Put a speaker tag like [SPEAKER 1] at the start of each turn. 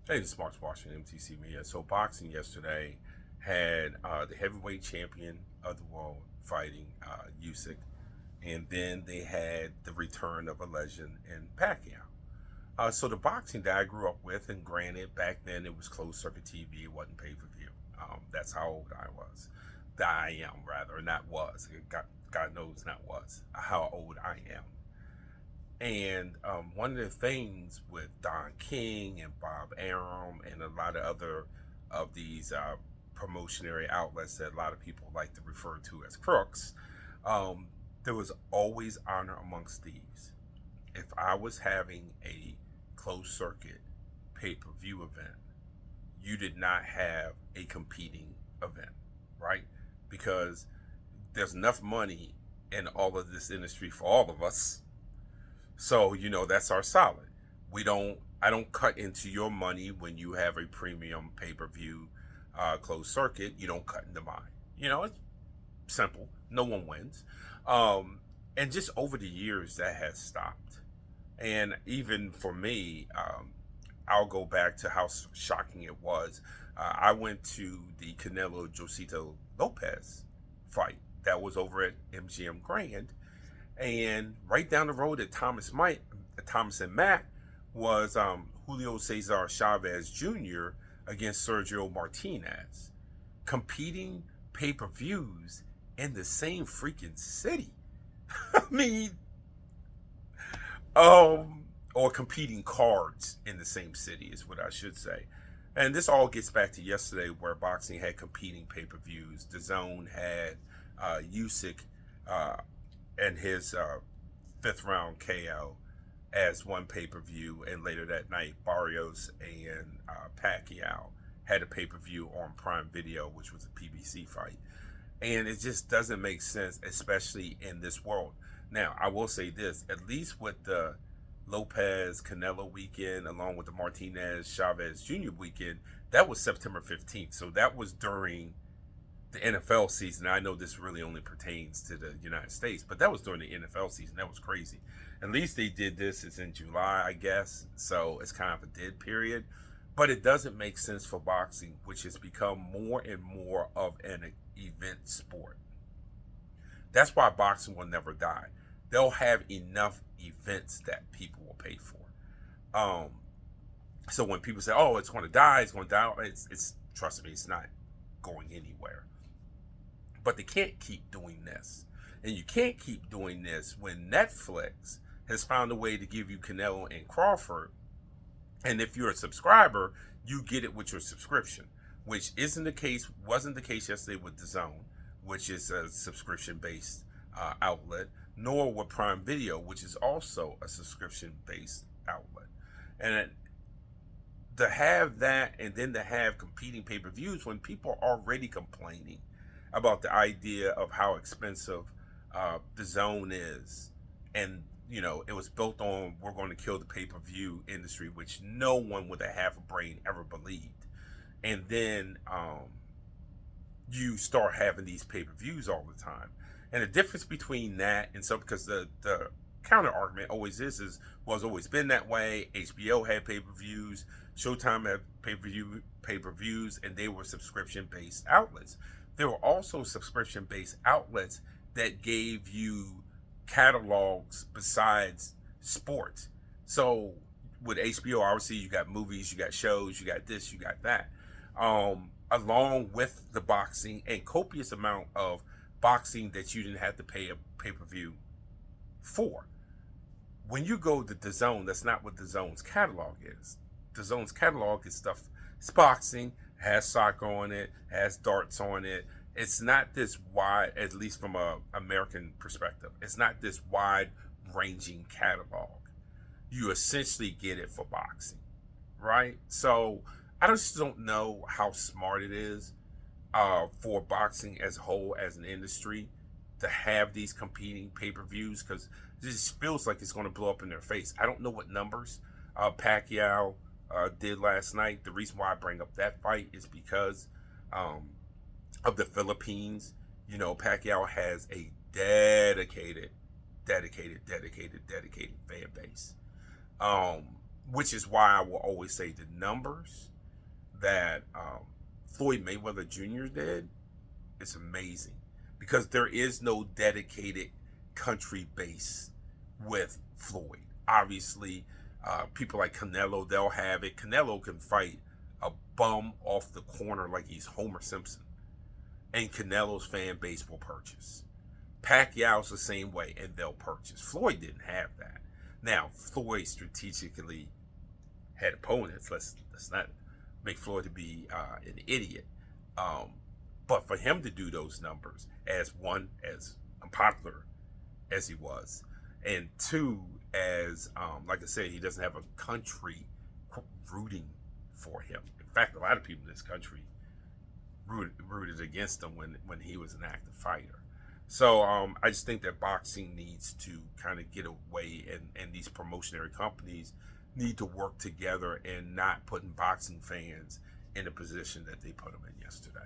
[SPEAKER 1] Hey, this is Mark Washington, MTC Media. So, boxing yesterday had the heavyweight champion of the world fighting Usyk, and then they had the return of a legend in Pacquiao. So, the boxing that I grew up with, and granted, back then it was closed circuit TV, it wasn't pay per view. That's how old I was. That I am, rather, not was. God knows, not was. How old I am. And one of the things with Don King and Bob Arum and a lot of other of these promotionary outlets that a lot of people like to refer to as crooks, um, there was always honor amongst thieves. If I was having a closed circuit pay per view event, you did not have a competing event, right? Because there's enough money in all of this industry for all of us, so, that's our solid. I don't cut into your money when you have a premium pay per view closed circuit. You don't cut into mine. It's simple. No one wins. And just over the years, that has stopped. And even for me, I'll go back to how shocking it was. I went to the Canelo Josito Lopez fight that was over at MGM Grand, and right down the road at Thomas and Mack was Julio Cesar Chavez Jr. against Sergio Martinez, competing pay-per-views in the same freaking city. I mean, or competing cards in the same city is what I should say. And this all gets back to yesterday, where boxing had competing pay-per-views. The Zone had Usyk uh, and his fifth round KO as one pay per view, and later that night, Barrios and Pacquiao had a pay per view on Prime Video, which was a PBC fight. And it just doesn't make sense, especially in this world. Now, I will say this: at least with the Lopez Canelo weekend, along with the Martinez Chavez Jr. weekend, that was September 15th. So that was during the NFL season. I know this really only pertains to the United States, but that was during the NFL season. That was crazy. At least they did this. It's in July, I guess. So it's kind of a dead period. But it doesn't make sense for boxing, which has become more and more of an event sport. That's why boxing will never die. They'll have enough events that people will pay for. Um, so when people say, "Oh, it's going to die," it's going to die. It's trust me, it's not going anywhere. But they can't keep doing this. And you can't keep doing this when Netflix has found a way to give you Canelo and Crawford. And if you're a subscriber, you get it with your subscription, which wasn't the case yesterday with The Zone, which is a subscription based outlet, nor with Prime Video, which is also a subscription based outlet. And to have that, and then to have competing pay per views when people are already complaining about the idea of how expensive the Zone is, and it was built on, we're going to kill the pay-per-view industry, which no one with a half a brain ever believed. And then you start having these pay-per-views all the time, and the difference between that and so, because the counter argument always is well, it's always been that way. HBO had pay-per-views, Showtime had pay-per-views, and they were subscription-based outlets. There were also subscription-based outlets that gave you catalogs besides sports. So with HBO, obviously you got movies, you got shows, you got this, you got that, along with the boxing, and copious amount of boxing that you didn't have to pay a pay-per-view for. When you go to the Zone, that's not what the Zone's catalog is. The Zone's catalog is stuff. It's boxing, has soccer on it, has darts on it. It's not this wide, at least from a American perspective. It's not this wide ranging catalog. You essentially get it for boxing, right? So I just don't know how smart it is for boxing as a whole, as an industry, to have these competing pay-per-views, because it just feels like it's going to blow up in their face. I don't know what numbers Pacquiao did last night. The reason why I bring up that fight is because of the Philippines. Pacquiao has a dedicated fan base. which is why I will always say the numbers that Floyd Mayweather Jr. did is amazing, because there is no dedicated country base with Floyd. Obviously, people like Canelo, they'll have it. Canelo can fight a bum off the corner like he's Homer Simpson, and Canelo's fan base will purchase. Pacquiao's the same way, and they'll purchase. Floyd didn't have that. Now, Floyd strategically had opponents. Let's not make Floyd to be an idiot. But for him to do those numbers, as unpopular as he was, and two, as like I said, he doesn't have a country rooting for him. In fact, a lot of people in this country rooted against him when he was an active fighter. So I just think that boxing needs to kind of get away, and these promotionary companies need to work together and not putting boxing fans in the position that they put them in yesterday.